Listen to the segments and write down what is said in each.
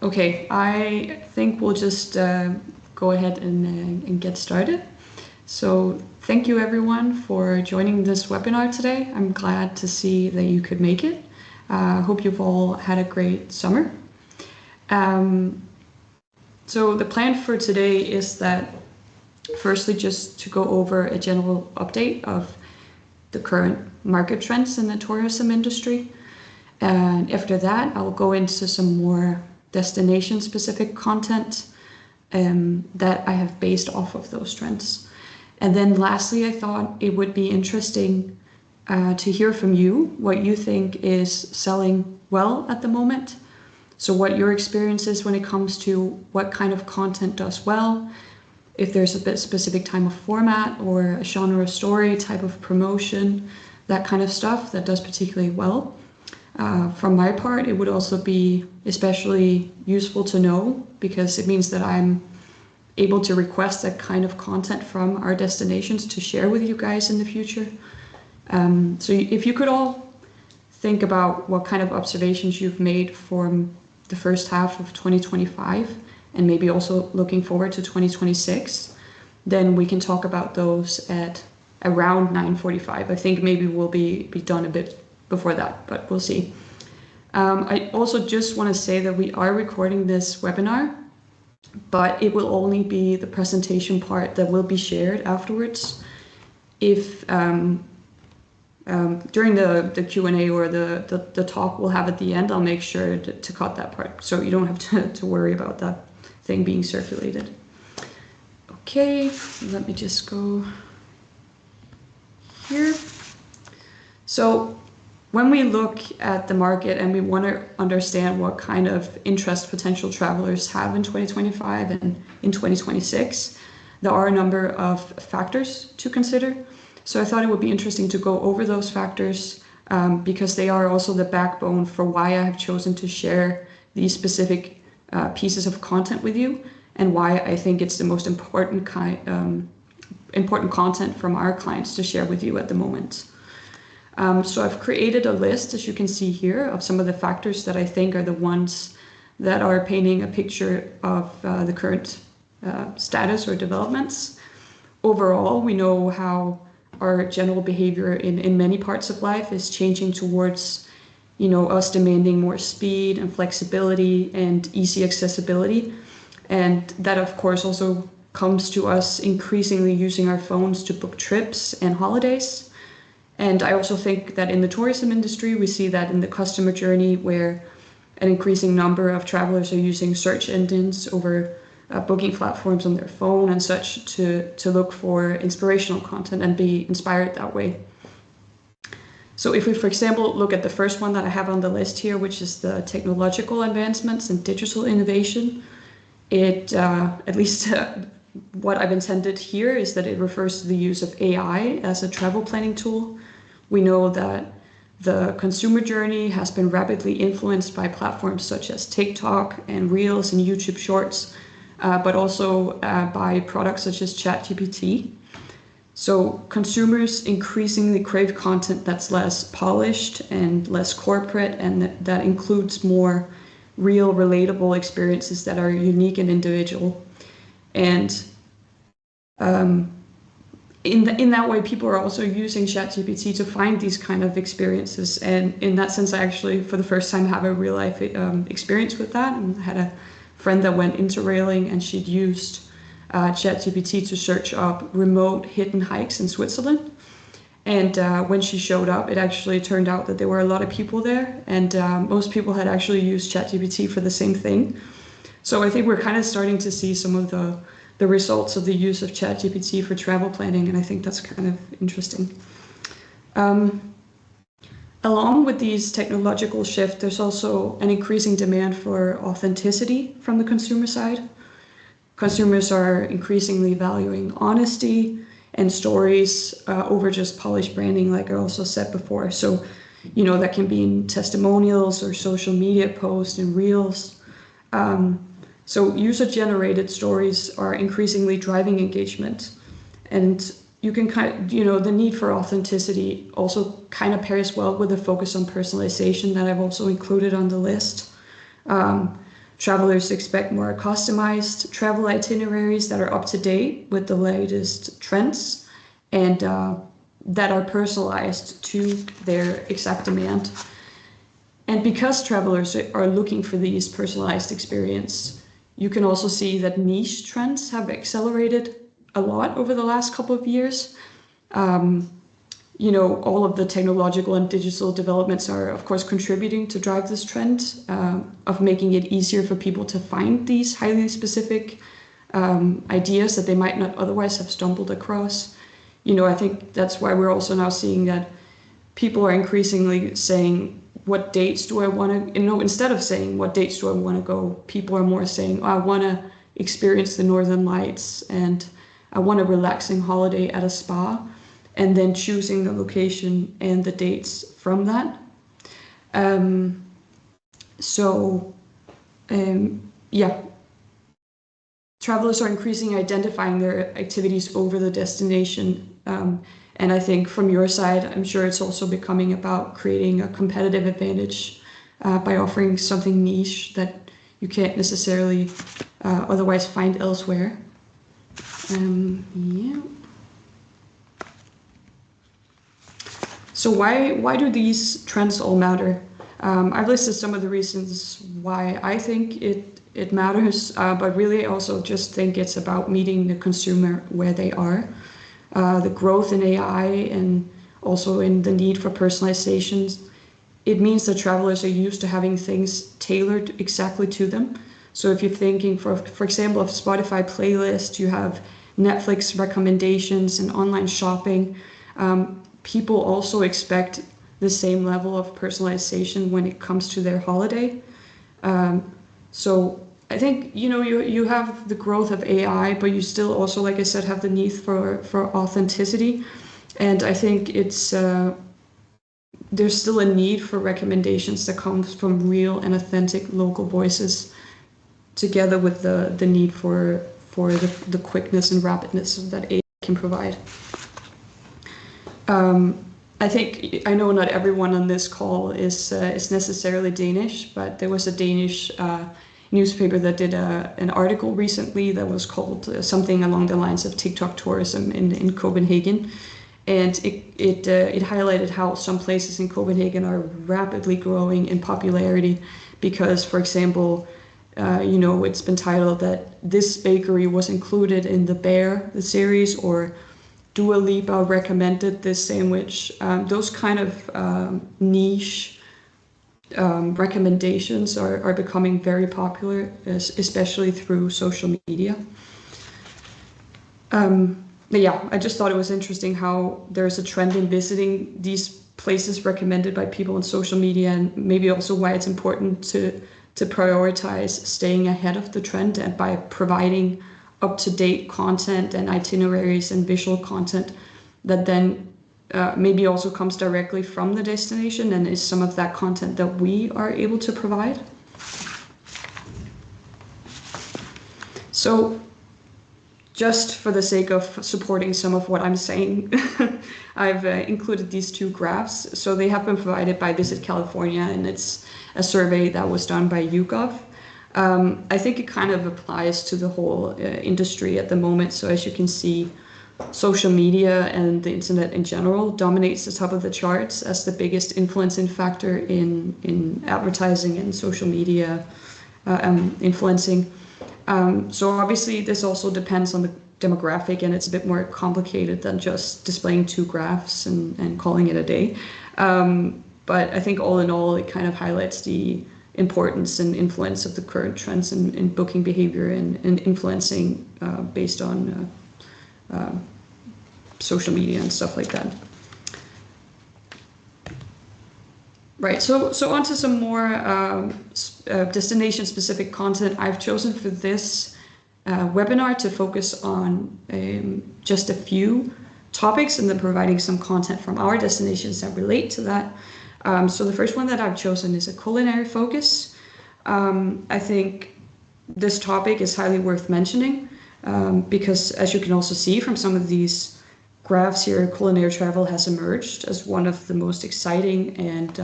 Okay, I think we'll just go ahead and get started. So thank you everyone for joining this webinar today. I'm glad to see that you could make it. I hope you've all had a great summer. Um, so the plan for today is that firstly, just to go over a general update of the current market trends in the tourism industry. And after that, I'll go into some more destination-specific content that I have based off of those trends. And then lastly, I thought it would be interesting to hear from you what you think is selling well at the moment. So what your experience is when it comes to what kind of content does well, if there's a bit specific time of format or a genre story type of promotion, that kind of stuff that does particularly well. From my part, it would also be especially useful to know because it means that I'm able to request that kind of content from our destinations to share with you guys in the future. So if you could all think about what kind of observations you've made from the first half of 2025 and maybe also looking forward to 2026, then we can talk about those at around 9:45. I think maybe we'll be done a bit before that, but we'll see. I also just want to say that we are recording this webinar, but it will only be the presentation part that will be shared afterwards. If during the Q&A or the talk we'll have at the end, I'll make sure to cut that part, so you don't have to worry about that thing being circulated. Okay, let me just go here. So when we look at the market and we want to understand what kind of interest potential travelers have in 2025 and in 2026, there are a number of factors to consider. So I thought it would be interesting to go over those factors because they are also the backbone for why I have chosen to share these specific pieces of content with you and why I think it's the most important content from our clients to share with you at the moment. So I've created a list, as you can see here, of some of the factors that I think are the ones that are painting a picture of the current status or developments. Overall, we know how our general behavior in many parts of life is changing towards, us demanding more speed and flexibility and easy accessibility. And that, of course, also comes to us increasingly using our phones to book trips and holidays. And I also think that in the tourism industry, we see that in the customer journey where an increasing number of travelers are using search engines over booking platforms on their phone and such to look for inspirational content and be inspired that way. So if we, for example, look at the first one that I have on the list here, which is the technological advancements and digital innovation, it, at least what I've intended here is that it refers to the use of AI as a travel planning tool. We know that the consumer journey has been rapidly influenced by platforms such as TikTok and Reels and YouTube Shorts, but also by products such as ChatGPT. So consumers increasingly crave content that's less polished and less corporate, and that includes more real, relatable experiences that are unique and individual. And in that way, people are also using ChatGPT to find these kind of experiences. And in that sense, I actually, for the first time, have a real life experience with that. And I had a friend that went interrailing and she'd used ChatGPT to search up remote hidden hikes in Switzerland. And when she showed up, it actually turned out that there were a lot of people there. And most people had actually used ChatGPT for the same thing. So I think we're kind of starting to see some of the results of the use of ChatGPT for travel planning, and I think that's kind of interesting. Along with these technological shifts, there's also an increasing demand for authenticity from the consumer side. Consumers are increasingly valuing honesty and stories over just polished branding, like I also said before. So, that can be in testimonials or social media posts and reels. So user-generated stories are increasingly driving engagement, and you can the need for authenticity also kind of pairs well with the focus on personalization that I've also included on the list. Travelers expect more customized travel itineraries that are up to date with the latest trends and that are personalized to their exact demand. And because travelers are looking for these personalized experience, you can also see that niche trends have accelerated a lot over the last couple of years. All of the technological and digital developments are, of course, contributing to drive this trend of making it easier for people to find these highly specific ideas that they might not otherwise have stumbled across. I think that's why we're also now seeing that people are increasingly saying, what dates do I want to, instead of saying, what dates do I want to go, people are more saying, I want to experience the Northern Lights and I want a relaxing holiday at a spa, and then choosing the location and the dates from that. Travelers are increasingly identifying their activities over the destination. And I think from your side, I'm sure it's also becoming about creating a competitive advantage by offering something niche that you can't necessarily otherwise find elsewhere. So why do these trends all matter? I've listed some of the reasons why I think it matters, but really I also just think it's about meeting the consumer where they are. The growth in AI and also in the need for personalizations, it means that travelers are used to having things tailored exactly to them. So if you're thinking, for example, of Spotify playlist, you have Netflix recommendations and online shopping. People also expect the same level of personalization when it comes to their holiday. So I think, you have the growth of AI, but you still also, like I said, have the need for authenticity. And I think there's still a need for recommendations that comes from real and authentic local voices, together with the need for the quickness and rapidness that AI can provide. I know not everyone on this call is necessarily Danish, but there was a Danish newspaper that did an article recently that was called something along the lines of TikTok tourism in Copenhagen. And it highlighted how some places in Copenhagen are rapidly growing in popularity because, for example, it's been titled that this bakery was included in the Bear, the series, or Dua Lipa recommended this sandwich. Those kind of niche recommendations are becoming very popular, especially through social media. I just thought it was interesting how there's a trend in visiting these places recommended by people on social media, and maybe also why it's important to prioritize staying ahead of the trend and by providing up-to-date content and itineraries and visual content that then maybe also comes directly from the destination and is some of that content that we are able to provide. So just for the sake of supporting some of what I'm saying, I've included these two graphs. So they have been provided by Visit California, and it's a survey that was done by YouGov. I think it kind of applies to the whole industry at the moment. So as you can see, social media and the internet in general dominates the top of the charts as the biggest influencing factor in advertising and social media influencing. So obviously this also depends on the demographic, and it's a bit more complicated than just displaying two graphs and calling it a day. But I think all in all, it kind of highlights the importance and influence of the current trends in booking behavior and influencing based on social media and stuff like that. Right, so on to some more destination-specific content. I've chosen for this webinar to focus on just a few topics and then providing some content from our destinations that relate to that. So the first one that I've chosen is a culinary focus. I think this topic is highly worth mentioning because, as you can also see from some of these graphs here, culinary travel has emerged as one of the most exciting and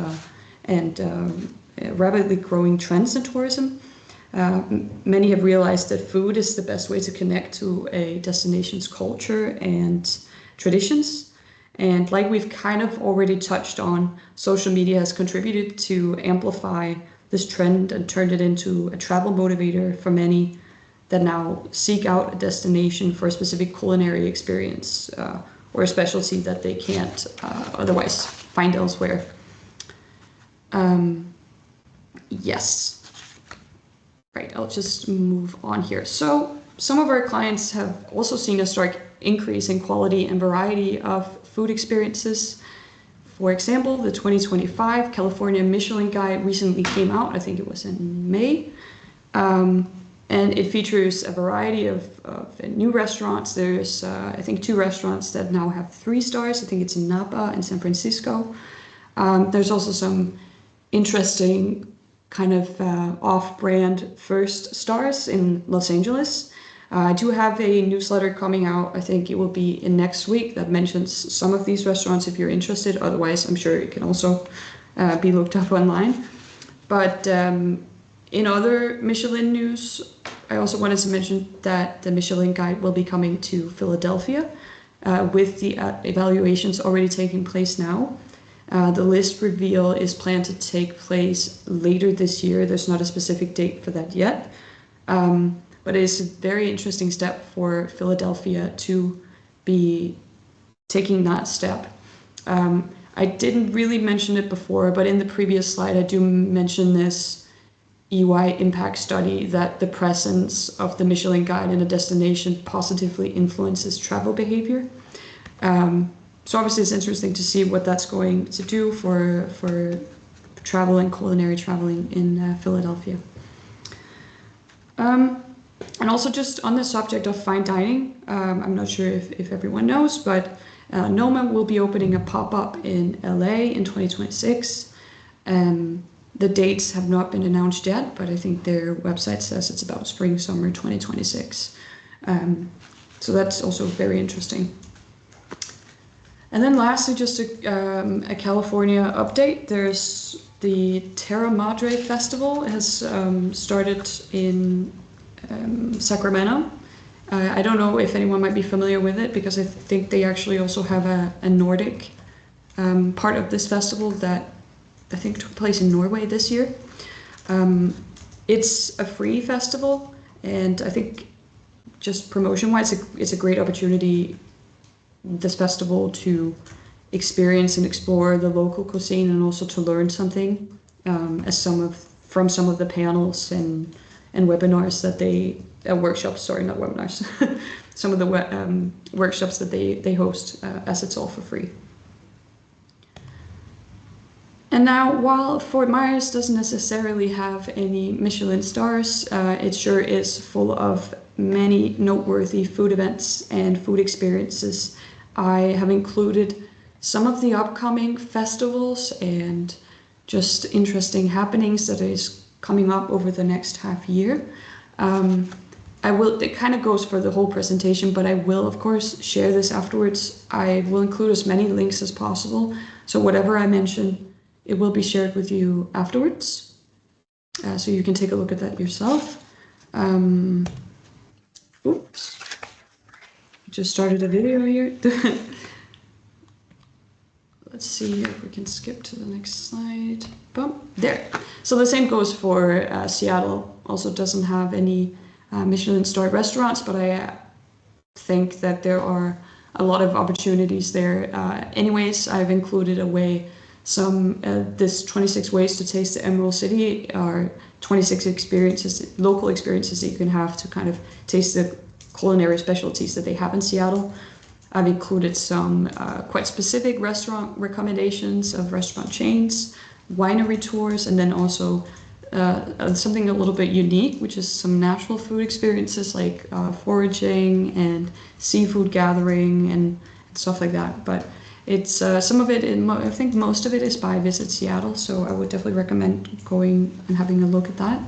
rapidly growing trends in tourism. Many have realized that food is the best way to connect to a destination's culture and traditions. And like we've kind of already touched on, social media has contributed to amplify this trend and turned it into a travel motivator for many that now seek out a destination for a specific culinary experience or a specialty that they can't otherwise find elsewhere. Yes. Right, I'll just move on here. So some of our clients have also seen a stark increase in quality and variety of food experiences. For example, the 2025 California Michelin Guide recently came out. I think it was in May. And it features a variety of new restaurants. There's, I think, 2 restaurants that now have 3 stars. I think it's in Napa and San Francisco. There's also some interesting kind of off-brand first stars in Los Angeles. I do have a newsletter coming out. I think it will be in next week that mentions some of these restaurants if you're interested. Otherwise, I'm sure it can also be looked up online. But in other Michelin news, I also wanted to mention that the Michelin Guide will be coming to Philadelphia with the evaluations already taking place now. The list reveal is planned to take place later this year. There's not a specific date for that yet, but it is a very interesting step for Philadelphia to be taking that step. I didn't really mention it before, but in the previous slide, I do mention this EY impact study that the presence of the Michelin Guide in a destination positively influences travel behavior. So obviously it's interesting to see what that's going to do for travel and culinary traveling in Philadelphia. And also just on the subject of fine dining, I'm not sure if everyone knows, but Noma will be opening a pop-up in LA in 2026. The dates have not been announced yet, but I think their website says it's about spring, summer 2026. So that's also very interesting. And then lastly, just a California update. There's the Terra Madre Festival. It has started in Sacramento. I don't know if anyone might be familiar with it because I think they actually also have a Nordic part of this festival that I think took place in Norway this year. It's a free festival, and I think just promotion-wise, it's a great opportunity, this festival, to experience and explore the local cuisine and also to learn something from some of the panels and webinars that they workshops, sorry, not webinars, some of the workshops that they host, as it's all for free. And now, while Fort Myers doesn't necessarily have any Michelin stars, it sure is full of many noteworthy food events and food experiences. I have included some of the upcoming festivals and just interesting happenings that is coming up over the next half year. It kind of goes for the whole presentation, but I will, of course, share this afterwards. I will include as many links as possible. So whatever I mention, it will be shared with you afterwards. So you can take a look at that yourself. Oops. Just started a video here. Let's see if we can skip to the next slide. Boom, there. So the same goes for Seattle. Also doesn't have any Michelin starred restaurants, but I think that there are a lot of opportunities there. Anyways, I've included this 26 ways to taste the Emerald City are 26 experiences, local experiences that you can have to kind of taste the culinary specialties that they have in Seattle. I've included some quite specific restaurant recommendations of restaurant chains, winery tours, and then also something a little bit unique, which is some natural food experiences like foraging and seafood gathering and stuff like that. But it's some of it, I think most of it is by Visit Seattle, so I would definitely recommend going and having a look at that.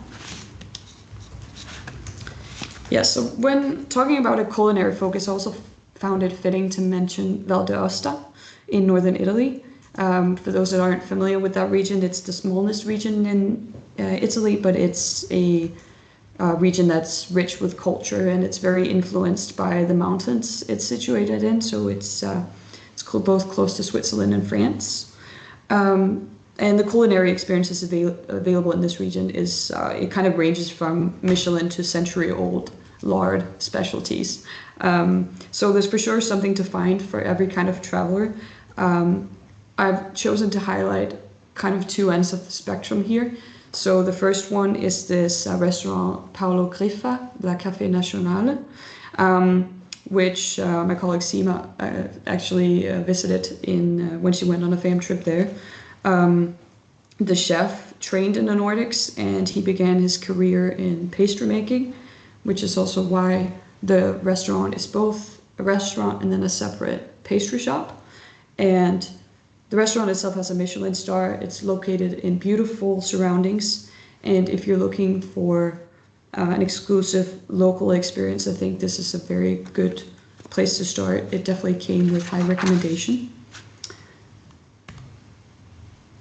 Yes, so when talking about a culinary focus, I also found it fitting to mention Val d'Aosta in northern Italy. For those that aren't familiar with that region, it's the smallest region in Italy, but it's a region that's rich with culture, and it's very influenced by the mountains it's situated in. So it's both close to Switzerland and France. And the culinary experiences available in this region is it kind of ranges from Michelin to century-old lard specialties. So there's for sure something to find for every kind of traveler. I've chosen to highlight kind of two ends of the spectrum here. So the first one is this restaurant Paolo Griffa, La Café Nationale, which my colleague Sima actually visited when she went on a fam trip there. The chef trained in the Nordics, and he began his career in pastry making, which is also why the restaurant is both a restaurant and then a separate pastry shop. And the restaurant itself has a Michelin star. It's located in beautiful surroundings, and if you're looking for an exclusive local experience, I think this is a very good place to start. It definitely came with high recommendation.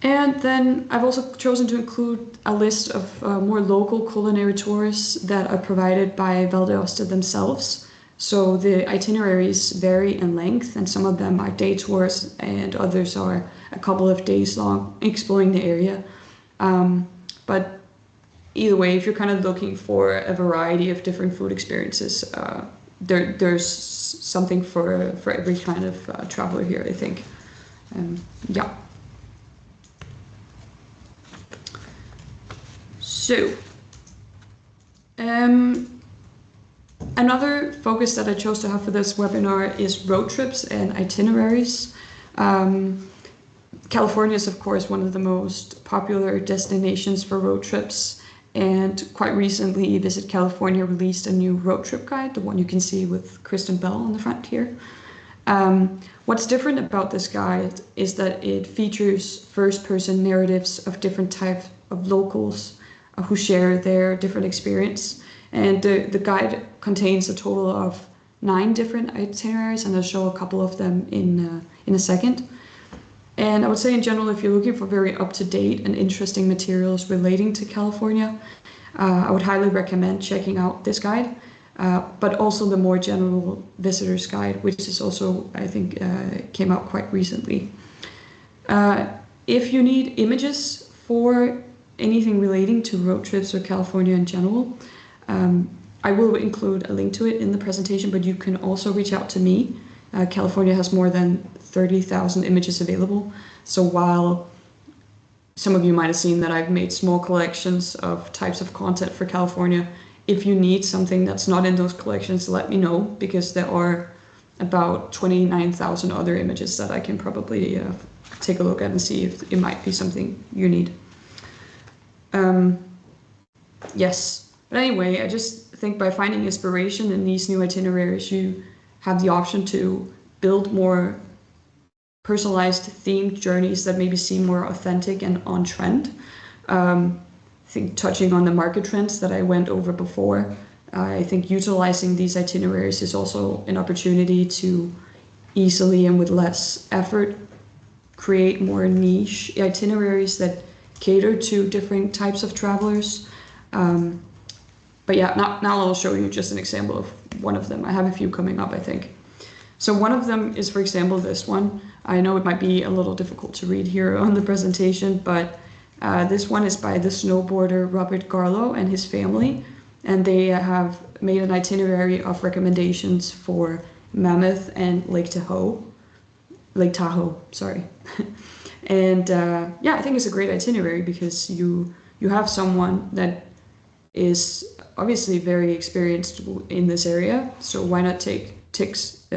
And then I've also chosen to include a list of more local culinary tours that are provided by Val d'Aosta themselves. So the itineraries vary in length, and some of them are day tours and others are a couple of days long, exploring the area. But either way, if you're kind of looking for a variety of different food experiences, there's something for every kind of traveler here, I think. Yeah. So, another focus that I chose to have for this webinar is road trips and itineraries. California is, of course, one of the most popular destinations for road trips, and quite recently Visit California released a new road trip guide, the one you can see with Kristen Bell on the front here. What's different about this guide is that it features first-person narratives of different types of locals who share their different experience. And the guide contains a total of 9 different itineraries, and I'll show a couple of them in a second. And I would say in general, if you're looking for very up-to-date and interesting materials relating to California, I would highly recommend checking out this guide, but also the more general visitor's guide, which is also, I think, came out quite recently. If you need images for anything relating to road trips or California in general, I will include a link to it in the presentation, but you can also reach out to me. California has more than 30,000 images available. So while some of you might have seen that I've made small collections of types of content for California, if you need something that's not in those collections, let me know, because there are about 29,000 other images that I can probably take a look at and see if it might be something you need. Yes, but anyway, I just think by finding inspiration in these new itineraries, you have the option to build more personalized themed journeys that maybe seem more authentic and on trend. I think touching on the market trends that I went over before, I think utilizing these itineraries is also an opportunity to easily and with less effort create more niche itineraries that cater to different types of travelers. But yeah, now I'll show you just an example of one of them. I have a few coming up, I think. So one of them is, for example, this one. I know it might be a little difficult to read here on the presentation, but this one is by the snowboarder Robert Garlow and his family, and they have made an itinerary of recommendations for Mammoth and Lake Tahoe, sorry. And yeah, I think it's a great itinerary because you have someone that is obviously very experienced in this area, so why not take tips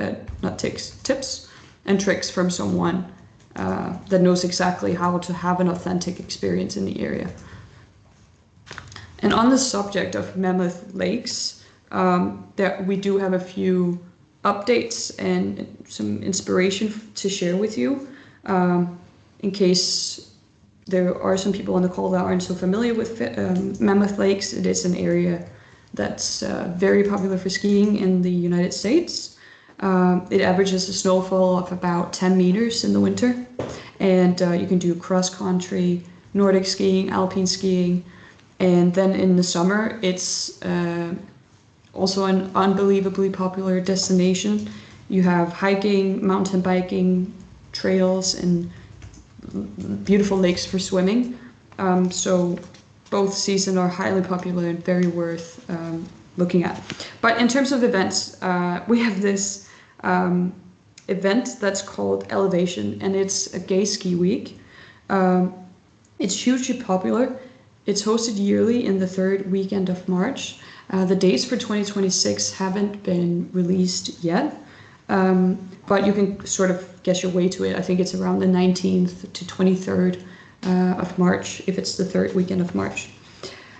and tricks from someone that knows exactly how to have an authentic experience in the area. And on the subject of Mammoth Lakes, we do have a few updates and some inspiration to share with you. In case there are some people on the call that aren't so familiar with Mammoth Lakes, it is an area that's very popular for skiing in the United States. It averages a snowfall of about 10 meters in the winter, and you can do cross-country, Nordic skiing, alpine skiing, And then in the summer, it's also an unbelievably popular destination. You have hiking, mountain biking, trails, and beautiful lakes for swimming. So both seasons are highly popular and very worth looking at. But in terms of events, we have this event that's called Elevation, and it's a gay ski week. It's hugely popular. It's hosted yearly in the third weekend of March. The dates for 2026 haven't been released yet, but you can sort of guess your way to it. I think it's around the 19th to 23rd of March, if it's the third weekend of March.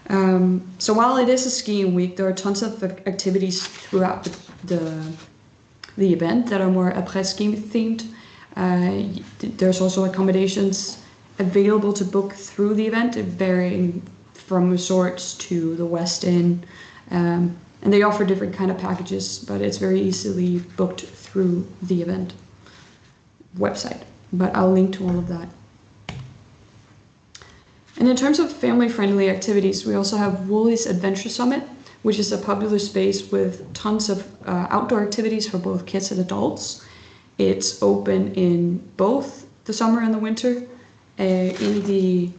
So while it is a skiing week, there are tons of activities throughout the event that are more après-ski themed. There's also accommodations available to book through the event, varying from resorts to the West End. And they offer different kind of packages, but it's very easily booked through the event website. But I'll link to all of that. And in terms of family-friendly activities, we also have Woolies Adventure Summit, which is a popular space with tons of outdoor activities for both kids and adults. It's open in both the summer and the winter. In the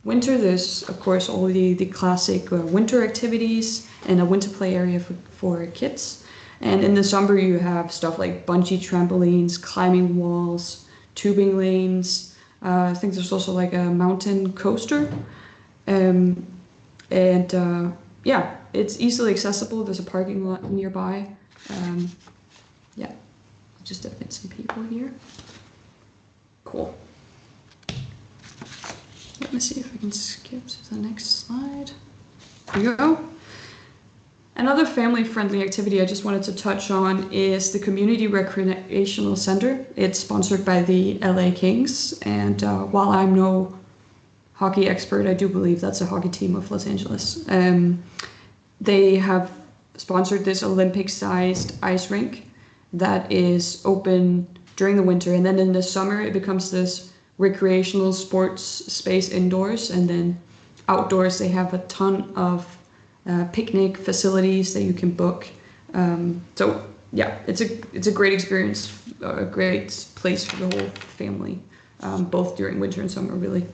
winter, there's of course all the classic winter activities and a winter play area for kids. And in the summer, you have stuff like bungee trampolines, climbing walls, tubing lanes. I think there's also like a mountain coaster. Yeah, it's easily accessible. There's a parking lot nearby. Yeah, I'll just admit some people here. Cool. Let me see if I can skip to the next slide. Here we go. Another family-friendly activity I just wanted to touch on is the Community Recreational Center. It's sponsored by the LA Kings, and while I'm no hockey expert, I do believe that's a hockey team of Los Angeles. They have sponsored this Olympic-sized ice rink that is open during the winter, and then in the summer it becomes this recreational sports space indoors, and then outdoors they have a ton of picnic facilities that you can book. So yeah, it's a great experience, a great place for the whole family, both during winter and summer, really.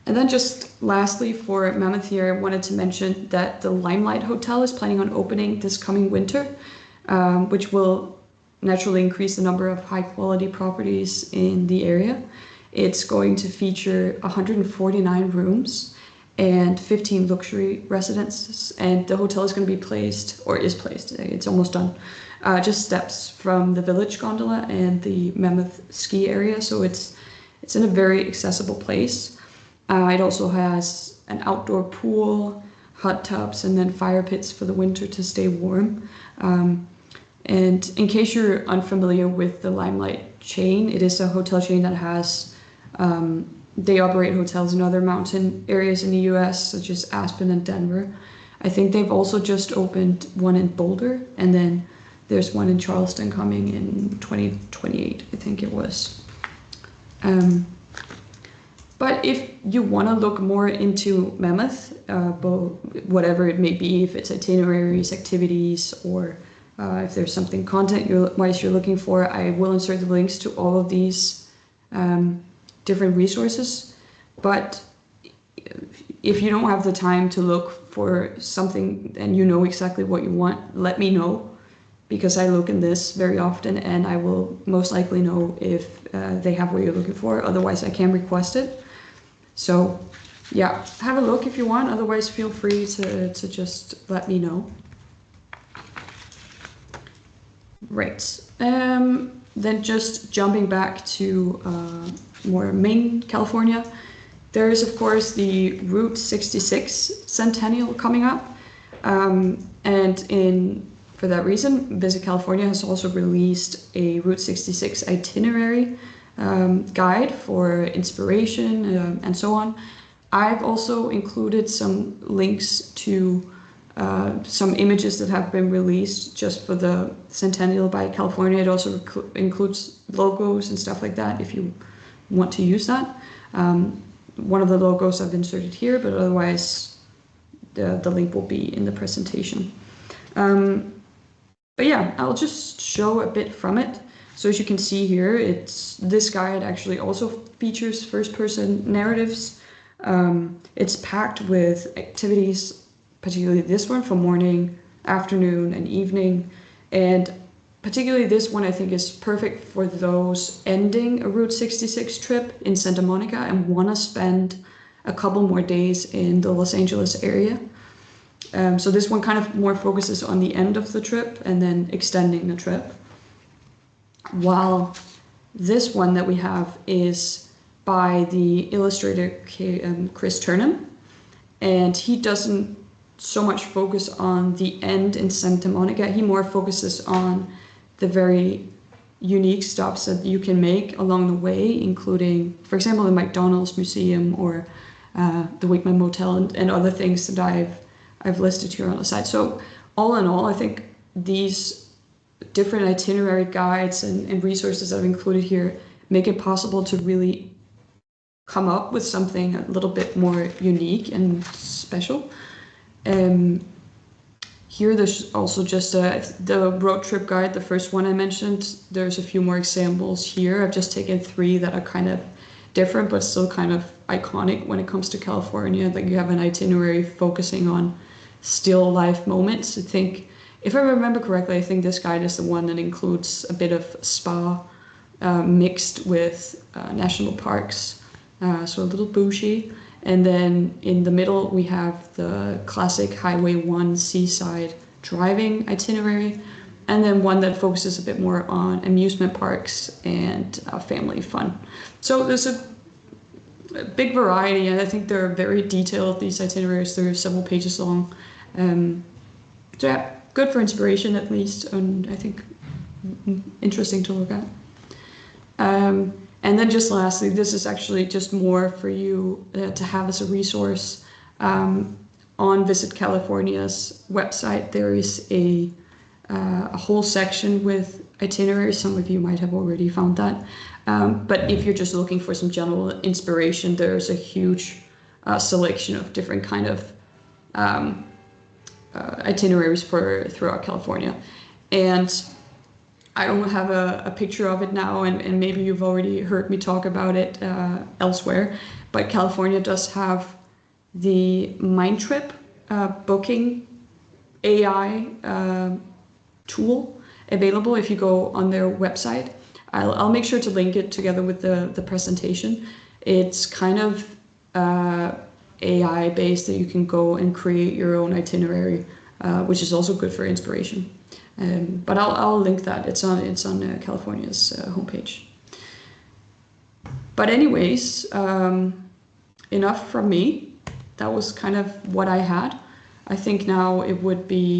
And then just lastly for Mammoth here, I wanted to mention that the Limelight Hotel is planning on opening this coming winter, which will naturally increase the number of high quality properties in the area. It's going to feature 149 rooms and 15 luxury residences, and the hotel is going to be placed, or is placed, it's almost done, just steps from the Village Gondola and the Mammoth ski area, so it's in a very accessible place. It also has an outdoor pool, hot tubs, and then fire pits for the winter to stay warm. And in case you're unfamiliar with the Limelight chain, it is a hotel chain that has they operate hotels in other mountain areas in the US, such as Aspen and Denver. I think they've also just opened one in Boulder, and then there's one in Charleston coming in 2028, I think it was. But if you want to look more into Mammoth, whatever it may be, if it's itineraries, activities, or if there's something content-wise you're looking for, I will insert the links to all of these different resources. But if you don't have the time to look for something and you know exactly what you want, let me know, because I look in this very often and I will most likely know if they have what you're looking for. Otherwise, I can request it. So yeah, have a look if you want. Otherwise, feel free to just let me know. Right. Then just jumping back to more Maine, California, there is of course the Route 66 Centennial coming up, and for that reason, Visit California has also released a Route 66 itinerary guide for inspiration and so on. I've also included some links to some images that have been released just for the Centennial by California. It also includes logos and stuff like that if you want to use that. one of the logos I've inserted here, but otherwise the link will be in the presentation. But yeah, I'll just show a bit from it. So as you can see here, this guide actually also features first-person narratives. It's packed with activities, particularly this one for morning, afternoon, and evening. And particularly this one I think is perfect for those ending a Route 66 trip in Santa Monica and want to spend a couple more days in the Los Angeles area. So this one kind of more focuses on the end of the trip and then extending the trip. While this one that we have is by the illustrator Chris Turnham, and he doesn't so much focus on the end in Santa Monica. He more focuses on the very unique stops that you can make along the way, including, for example, the McDonald's Museum or the Wakeman Motel and other things that I've listed here on the side. So all in all, I think these different itinerary guides and resources that I've included here make it possible to really come up with something a little bit more unique and special. Here there's also just the road trip guide, the first one I mentioned. There's a few more examples here. I've just taken 3 that are kind of different but still kind of iconic when it comes to California. Like you have an itinerary focusing on still life moments. I think, if I remember correctly, I think this guide is the one that includes a bit of spa mixed with national parks, so a little bougie. And then in the middle we have the classic Highway 1 seaside driving itinerary, and then one that focuses a bit more on amusement parks and family fun. So there's a big variety, and I think they're very detailed, these itineraries. They're several pages long. So yeah, good for inspiration at least, and I think interesting to look at. And then just lastly, this is actually just more for you to have as a resource. On Visit California's website, there is a whole section with itineraries. Some of you might have already found that. But if you're just looking for some general inspiration, there's a huge selection of different kind of itineraries for throughout California. And I don't have a picture of it now, and maybe you've already heard me talk about it elsewhere, but California does have the Mindtrip booking AI tool available if you go on their website. I'll make sure to link it together with the presentation. It's kind of AI based, that you can go and create your own itinerary, which is also good for inspiration. But I'll link that. It's on California's homepage. But anyways, enough from me. That was kind of what I had. I think now it would be